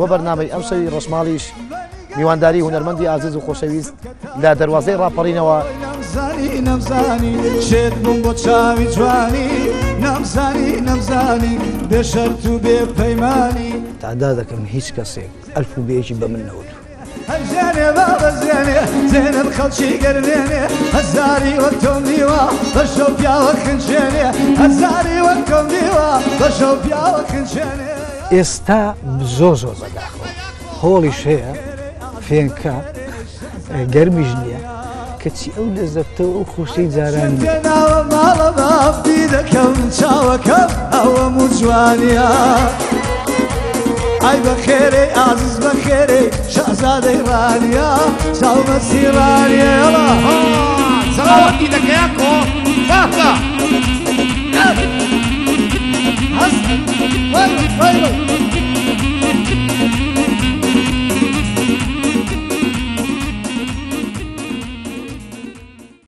وبرنامج ئەم شەوی ڕۆژماڵیش میوانداری هونەرمەندی ئازیز و خۆشەویست لە دەروازەی ڕاپەڕینەوە نەمزانی شێت بووم بۆ چاوی جوانی نەمزانی بێ شەرت و بێ پەیمانی تعدا دەکەم هیچ کەسێک ئەلف و بێژی بە من نەوت هەژێنێ بابە زێنم خەڵکی گەرمێنێ هەزاری وەک تۆم دیوە بە شەو پیاوە خنجێنێ هەزاری وەک تۆم دیوە بە شەو پیاوە خنجێنێ ئێستا زۆر بەداخەوە هۆڵیش هەیە فێنکە گەرمیش نییە کەچی ئەو لەزەتەوە ئەو خۆشەی جارانی ناوە ماڵە بافتی دەکەم چاوەکەم ئەوە و جوانیە ئای بەخێرێ ئازیز بەخێرێ شەهزادەی ڕانیە چاومەسی ڕانیە سەڵاوەتی دەکەیە کۆ باشە هەست